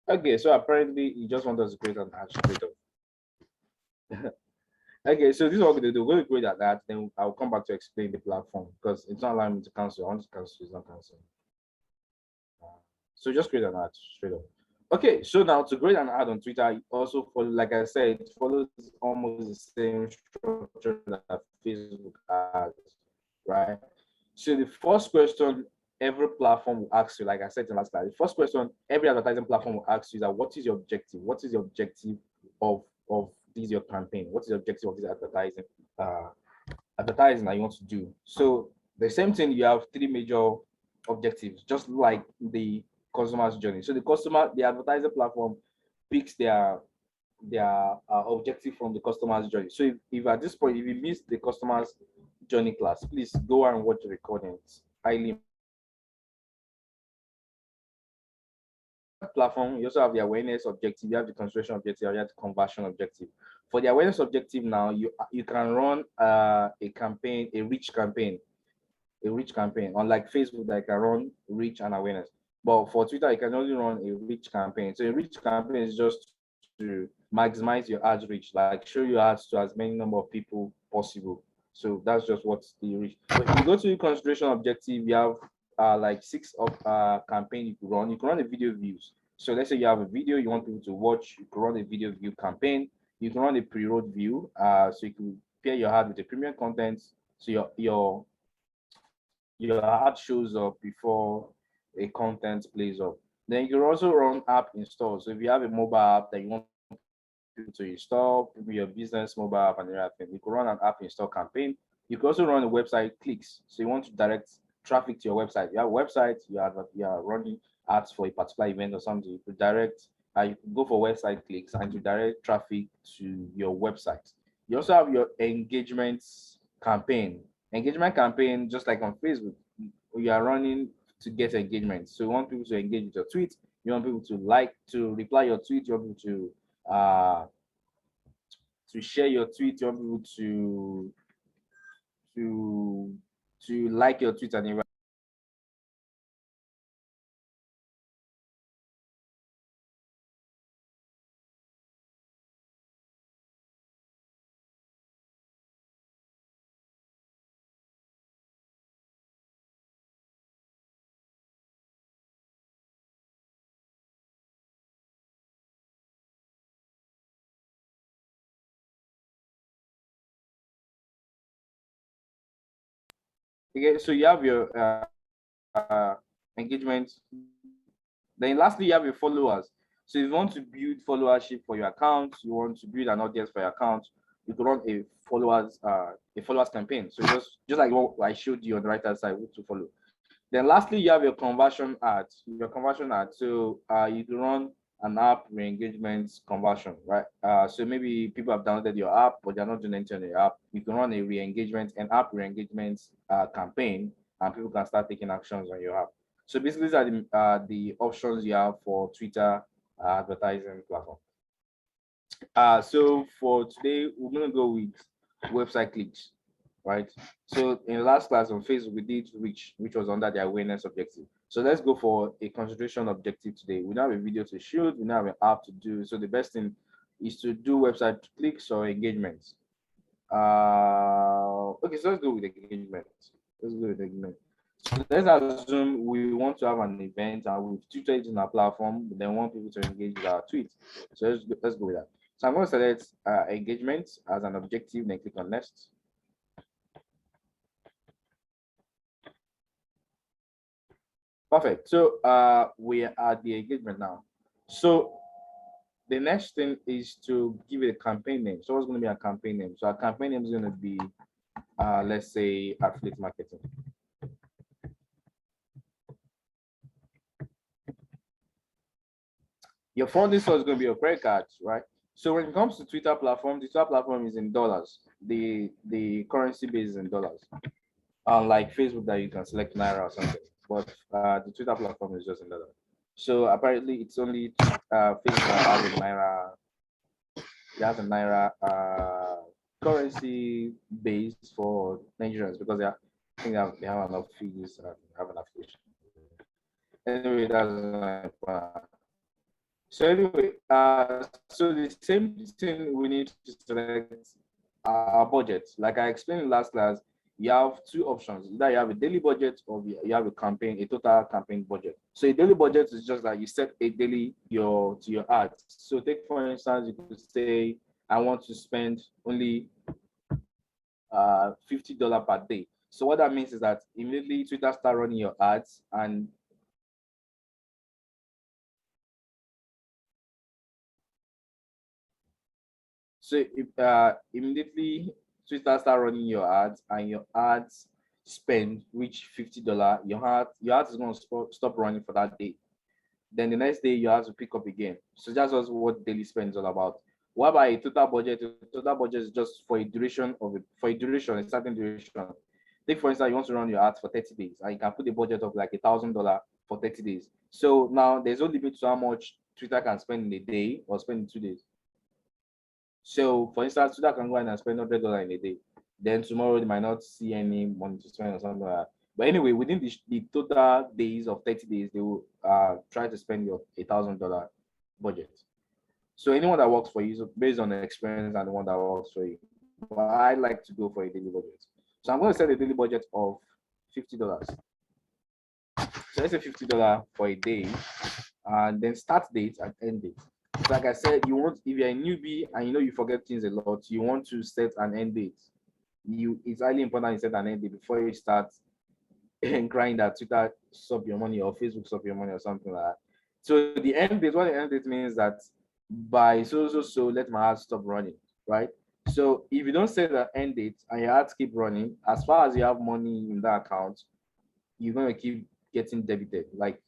Okay, so apparently you just want us to create an ad creator. Okay, so this is what we're going to do. We'll go at that, then I'll come back to explain the platform because it's not allowing me to cancel. I want to cancel, it's not canceling. So just create an ad straight up. Okay, so now to create an ad on Twitter, it also follow, like I said, it follows almost the same structure that Facebook has, right? So the first question every platform will ask you, like I said in last slide, the first question every advertising platform will ask you is that what is your objective? What is the objective of this your campaign? What is the objective of this advertising that you want to do? So the same thing, you have three major objectives, just like the customer's journey. So the advertising platform picks their objective from the customer's journey. So if at this point, if you miss the customer's journey class, please go and watch the recording. It's highly platform. You also have the awareness objective, you have the consideration objective, you have the conversion objective. For the awareness objective now, you can run a campaign, a rich campaign. Unlike Facebook, that can run reach and awareness. But for Twitter, you can only run a rich campaign. So a rich campaign is just to maximize your ad reach, like show your ads to as many number of people possible. So that's just what's the reach. But if you go to the consideration objective, you have like 6 of campaign you can run. You can run a video views. So let's say you have a video you want people to watch, you can run a video view campaign. You can run a pre-roll view. So you can pair your ad with the premium content. So your ad shows up before a content plays up. Then you can also run app install. So if you have a mobile app that you want people to install, maybe your business mobile app and everything, you can run an app install campaign. You can also run a website clicks. So you want to direct traffic to your website. You have a website, you are running ads for a particular event or something. You could direct, you could go for website clicks and to direct traffic to your website. You also have your engagements campaign. Engagement campaign, just like on Facebook, you are running to get engagement. So you want people to engage with your tweet, you want people to reply your tweet, you want people to share your tweet, you want people to like your tweet and everything. Okay, so you have your engagement. Then lastly, you have your followers. So if you want to build followership for your account, you want to build an audience for your account, you can run a followers campaign. So just like what I showed you on the right hand side, what to follow. Then lastly, you have your conversion ad. So you can run an app re-engagement conversion, right? So maybe people have downloaded your app, but they're not doing anything on your app. You can run a re-engagement and app re-engagement campaign, and people can start taking actions on your app. So basically, these are the options you have for Twitter advertising platform. So for today, we're gonna go with website clicks, right? So in the last class on Facebook, we did reach, which was under the awareness objective. So let's go for a concentration objective today. We now have a video to shoot, we now have an app to do. So the best thing is to do website clicks or engagements. Okay, so let's go with engagement. So let's assume we want to have an event and we've tweeted in our platform, but then want people to engage with our tweet. So let's go with that. So I'm going to select engagement as an objective, then click on next. Perfect. So we are at the engagement now. So the next thing is to give it a campaign name. So what's going to be a campaign name? So our campaign name is going to be, let's say, affiliate marketing. Your funding source is going to be your credit cards, right? So when it comes to Twitter platform, the Twitter platform is in dollars. The currency base is in dollars. Unlike Facebook that you can select Naira or something, but the Twitter platform is just in dollars. So apparently it's only Facebook that has a Naira. It has a Naira currency base for Nigerians because I think they have enough fees and have enough fish. Anyway, that's my plan. So anyway, so the same thing we need to select our budget. Like I explained in last class, you have two options. Either you have a daily budget or you have a total campaign budget. So a daily budget is just like you set a daily to your ads. So take for instance, you could say I want to spend only $50 per day. So what that means is that immediately Twitter start running your ads, and so if immediately Twitter start running your ads and your ads spend reach $50, your ads is going to stop running for that day. Then the next day you have to pick up again. So that's also what daily spend is all about. What about a total budget? A total budget is just for a duration a certain duration. Take for instance, you want to run your ads for 30 days, and you can put a budget of like $1,000 for 30 days. So now there's no limit to how much Twitter can spend in a day or spend in 2 days. So for instance, Twitter can go and spend $100 in a day. Then tomorrow they might not see any money to spend or something like that. But anyway, within the total days of 30 days, they will try to spend your $1,000 budget. So anyone that works for you, so based on the experience and the one that works for you. But I like to go for a daily budget. So I'm going to set a daily budget of $50. So let's say $50 for a day, and then start date and end date. So like I said, if you're a newbie and you forget things a lot, you want to set an end date. It's highly important you set an end date before you start crying that Twitter stop your money or Facebook stop your money or something like that. So the end date, what the end date means that by so let my ads stop running, right? So if you don't set an end date and your ads keep running, as far as you have money in that account, you're gonna keep getting debited. Like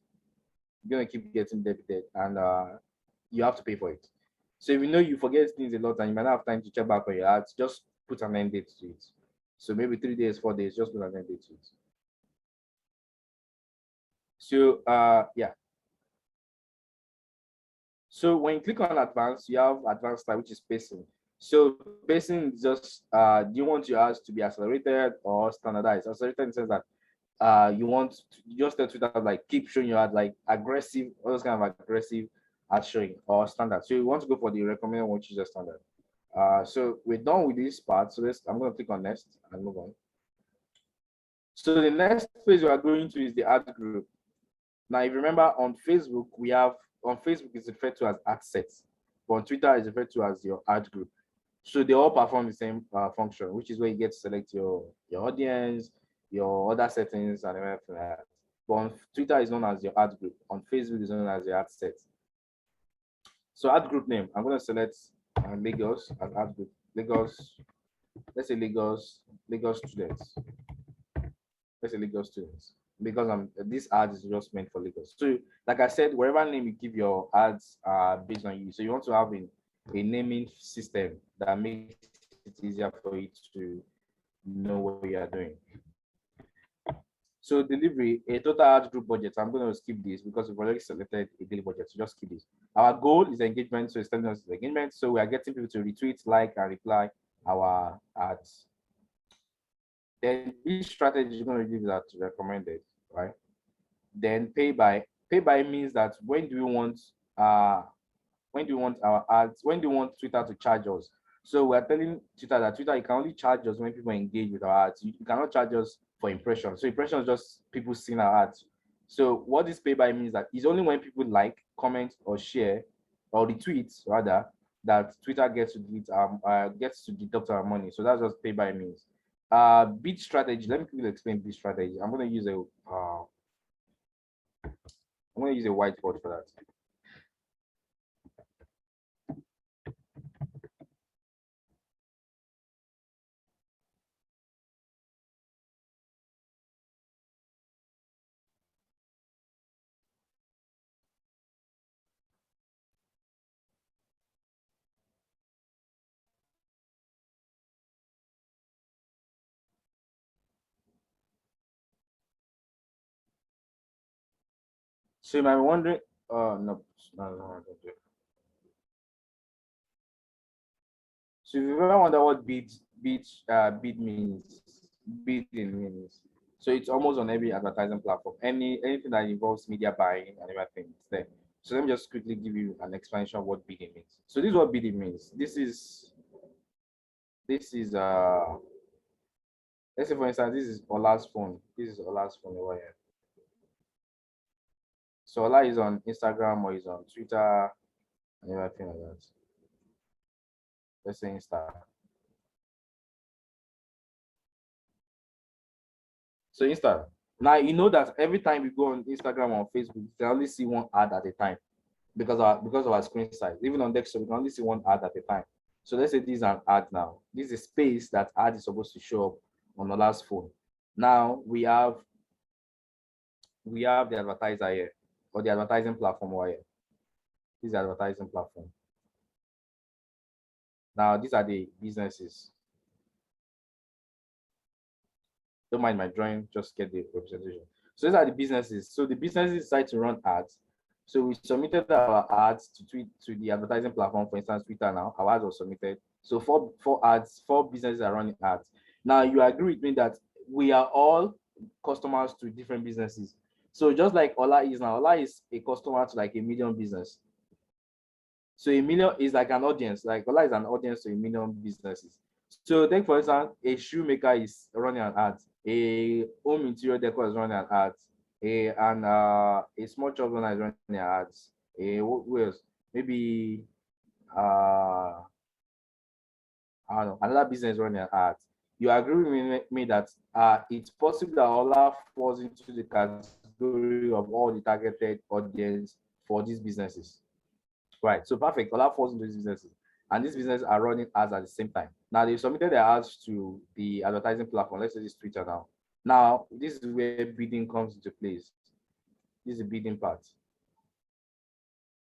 you're gonna keep getting debited, and you have to pay for it. So if you forget things a lot and you might not have time to check back on your ads, just put an end date to it. So maybe 3 days, 4 days, just put an end date to it. So yeah. So when you click on advanced, you have advanced type, which is pacing. So pacing is just do you want your ads to be accelerated or standardized? Accelerated in the sense that you just tell Twitter like keep showing your ad like aggressive, all those kind of aggressive ad showing, or standard. So you want to go for the recommended one, which is a standard. So we're done with this part. So I'm going to click on next and move on. So the next phase we are going to is the ad group. Now, if you remember on Facebook, it's referred to as ad sets, but on Twitter it's referred to as your ad group. So they all perform the same function, which is where you get to select your audience, your other settings, and everything like that. But on Twitter is known as your ad group. On Facebook is known as your ad set. So ad group name, I'm going to select Lagos as ad group. Lagos, let's say Lagos students. Let's say Lagos students, because this ad is just meant for Lagos. So like I said, wherever name you give your ads based on you. So you want to have a naming system that makes it easier for you to know what you are doing. So delivery, a total ad group budget. I'm going to skip this because we've already selected a daily budget. So just skip this. Our goal is engagement. So it's telling us engagement. So we are getting people to retweet, like, and reply our ads. Then each strategy is going to give that recommended, right? Then pay by means that when do you want our ads, when do you want Twitter to charge us? So we're telling Twitter that Twitter, you can only charge us when people engage with our ads. You cannot charge us for impressions. So impressions is just people seeing our ads. So what this pay by means that is only when people like, comment, or share, or retweet rather, that Twitter gets to deduct our money. So that's what pay by means. Bid strategy. Let me quickly explain bid strategy. I'm going to use a whiteboard for that. So you might be wondering, no. So if you ever wonder what bidding means, so it's almost on every advertising platform. Anything that involves media buying and everything, it's there. So let me just quickly give you an explanation of what bidding means. So this is what bidding means. This is this is let's say for instance, this is Ola's phone. This is Ola's phone over here. So Ola is on Instagram or is on Twitter and everything like that. Let's say Insta. So Insta. Now you know that every time we go on Instagram or Facebook, you can only see one ad at a time because of our screen size. Even on desktop, we can only see one ad at a time. So let's say this is an ad now. This is a space that ad is supposed to show up on the last phone. Now we have the advertiser here, or the advertising platform over here. This is the advertising platform. Now these are the businesses. Don't mind my drawing, just get the representation. So these are the businesses. So the businesses decide to run ads. So we submitted our ads to the advertising platform, for instance, Twitter now. Our ads were submitted. So four businesses are running ads. Now you agree with me that we are all customers to different businesses. So just like Ola is now, Ola is a customer to like a million business. So a million is like an audience, like Ola is an audience to a million businesses. So take for instance, a shoemaker is running an ad, a home interior decor is running an ad, a small shop owner is running ads. Who else? Maybe I don't know, another business running an ad. You agree with me that it's possible that Ola falls into the category of all the targeted audience for these businesses. Right. So perfect. Ola falls into these businesses. And these businesses are running ads at the same time. Now they've submitted their ads to the advertising platform. Let's say this Twitter now. Now, this is where bidding comes into place. This is the bidding part.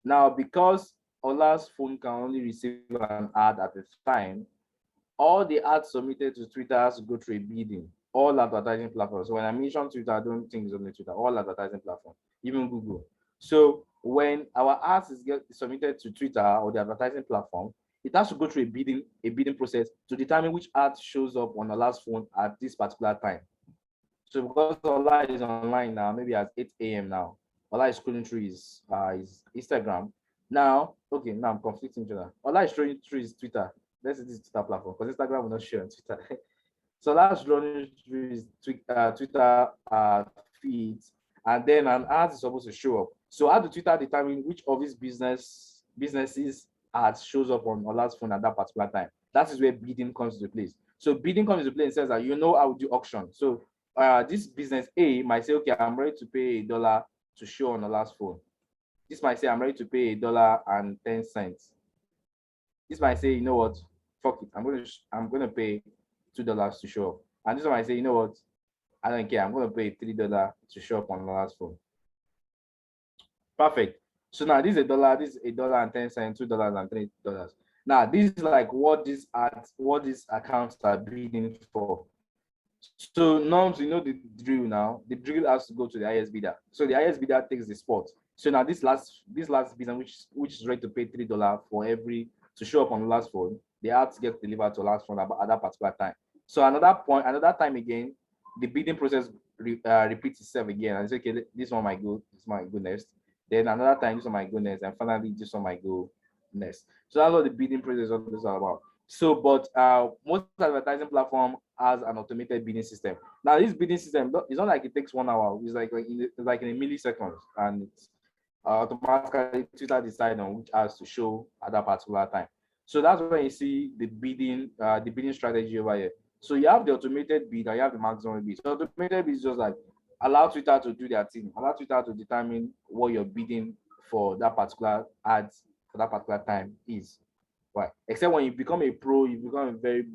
Now, because Ola's phone can only receive an ad at a time, all the ads submitted to Twitter has to go through a bidding. All advertising platforms. So when I mention Twitter, I don't think it's only Twitter, all advertising platforms, even Google. So when our ads is get submitted to Twitter or the advertising platform, it has to go through a bidding process to determine which ad shows up on the last phone at this particular time. So because Ola is online now, maybe at 8 a.m. now, Ola is scrolling through his Instagram. Now, okay, now I'm conflicting each other. Ola is scrolling through his Twitter. Let's say this is Twitter platform because Instagram will not share on Twitter. So that's running through his Twitter feeds, and then an ad is supposed to show up. So how do Twitter determine which of his businesses ads shows up on Ola's phone at that particular time? That is where bidding comes into place. So bidding comes into play and says that I will do auction. So this business A might say, okay, I'm ready to pay $1 to show on Ola's phone. This might say I'm ready to pay $1.10. This might say, you know what, fuck it, I'm gonna pay $2 to show up. And this one might say, you know what, I don't care, I'm gonna pay $3 to show up on Ola's phone. Perfect. So now this is $1, this is $1.10, $2 and $3. Now this is like what these accounts are bidding for. So norms, you know the drill now. The drill has to go to the highest bidder. So the highest bidder takes the spot. So now this last bidder, which is ready to pay $3 for every to show up on the last phone, the ads get delivered to the last phone at that particular time. So another time again, the bidding process repeats itself again. And it's okay, this one might go, this might go next. Then another time, this one might go next, and finally this one might go next. So that's what the bidding process is all about. So, but most advertising platform has an automated bidding system. Now, this bidding system, it's not like it takes 1 hour. It's like in a millisecond, and it's automatically Twitter decide on which ads to show at that particular time. So that's when you see the bidding strategy over here. So you have the automated bid and you have the maximum bid. So the automated bid is just like allow Twitter to do their thing, allow Twitter to determine what you're bidding for that particular ads for that particular time is. Right. Except when you become a pro, you become a very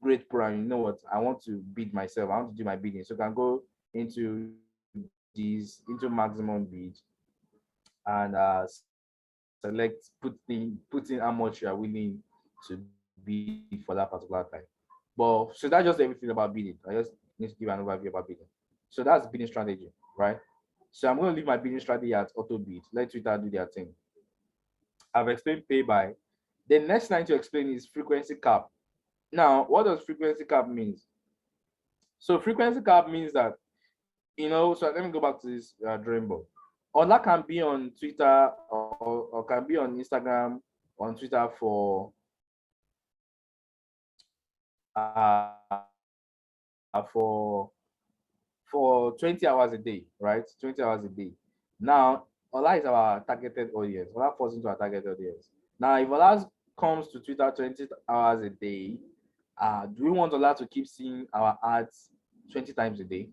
great pro, and you know what, I want to bid myself, I want to do my bidding. So you can go into maximum bid and select, put in how much you are willing to bid for that particular time. But so that's just everything about bidding. I just need to give an overview about bidding. So that's bidding strategy, right? So I'm going to leave my bidding strategy at auto bid. Let Twitter do their thing. I've explained pay by. The next line to explain is frequency cap. Now, what does frequency cap means? So frequency cap means that, so let me go back to this drawing board. Ola can be on Twitter or can be on Instagram, on Twitter for for 20 hours a day, right? 20 hours a day. Now, Ola is our targeted audience. Ola falls into our targeted audience. Now, if Ola comes to Twitter 20 hours a day, do we want Ola to keep seeing our ads 20 times a day?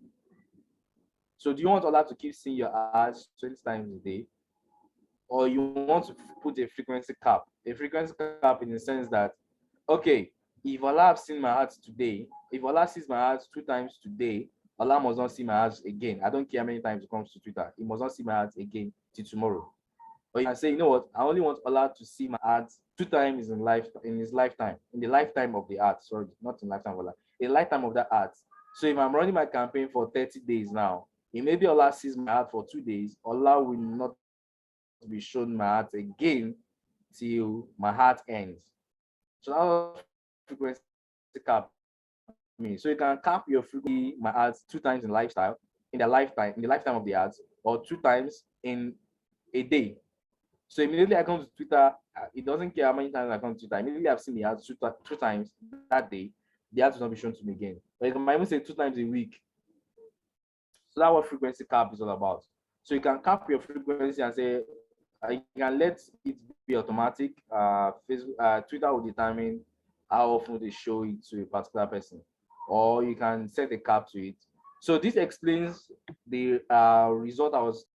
So do you want Ola to keep seeing your ads 20 times a day? Or you want to put a frequency cap? A frequency cap in the sense that, okay, if Ola have seen my ads today, if Ola sees my ads 2 times today, Ola must not see my ads again. I don't care how many times it comes to Twitter. He must not see my ads again till tomorrow. Or you can say, you know what? I only want Ola to see my ads 2 times in his lifetime, in the lifetime of the ads. Sorry, not in lifetime of Ola, in the lifetime of that ads. So if I'm running my campaign for 30 days now, it maybe Ola sees my ad for 2 days, Ola will not be shown my ads again till my ad ends. So that's frequency cap. So you can cap your frequency my ads 2 times in lifestyle, in the lifetime of the ads, or 2 times in a day. So immediately I come to Twitter, it doesn't care how many times I come to Twitter. Immediately I've seen the ads 2 times that day, the ads will not be shown to me again. But you can even say 2 times a week. So that's what frequency cap is all about. So you can cap your frequency and say, you can let it be automatic. Facebook, Twitter will determine how often they show it to a particular person, or you can set a cap to it. So this explains the result I was.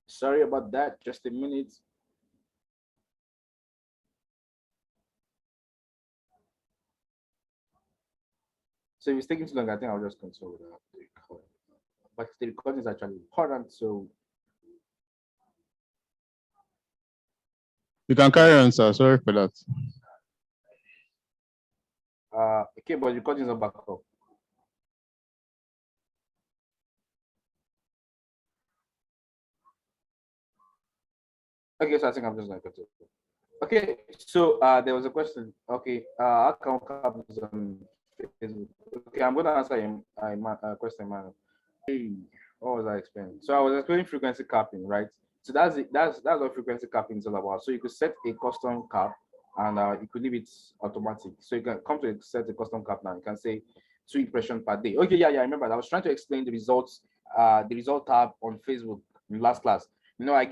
Sorry about that. Just a minute. So if it's taking too long, I think I'll just continue with the recording. But the recording is actually important, so You can carry on, sir. Sorry for that. okay, but the recording is not back up. Okay, so I think I'm just going to continue. Okay, so there was a question. Okay, how can we on Facebook? Okay, I'm going to answer a question, man. Hey, what was I explaining? So I was explaining frequency capping, right? So that's it. That's what frequency capping is all about. So you could set a custom cap, and you could leave it automatic. So you can come to set a custom cap now. You can say 2 impressions per day. Okay, yeah, I remember. I was trying to explain the results, the result tab on Facebook in last class. You know, I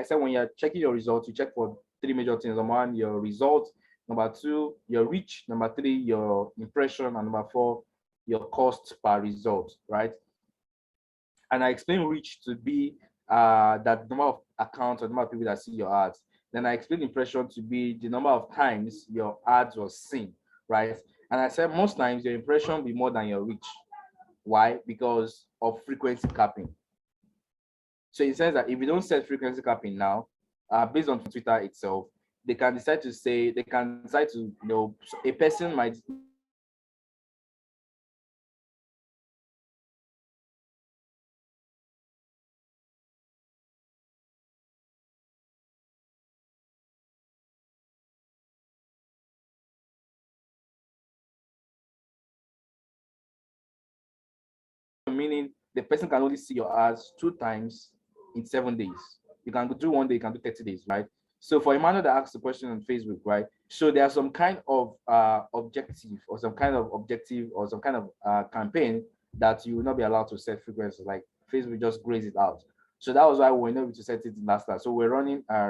said when you're checking your results, you check for 3 major things. Number 1, your results. Number 2, your reach. Number 3, your impression. And number 4, your cost per result, right? And I explained reach to be that number of accounts or number of people that see your ads. Then I explained impression to be the number of times your ads was seen, right? And I said most times your impression will be more than your reach. Why? Because of frequency capping. So it says that if you don't set frequency capping now, based on Twitter itself, they can decide to, you know, a person might meaning the person can only see your ads 2 times in 7 days. You can do 1 day, you can do 30 days, right? So for Emmanuel that asked the question on Facebook, right? So there's some kind of objective or some kind of campaign that you will not be allowed to set frequency, like Facebook just graze it out. So that was why we were not able to set it in last class. So we're running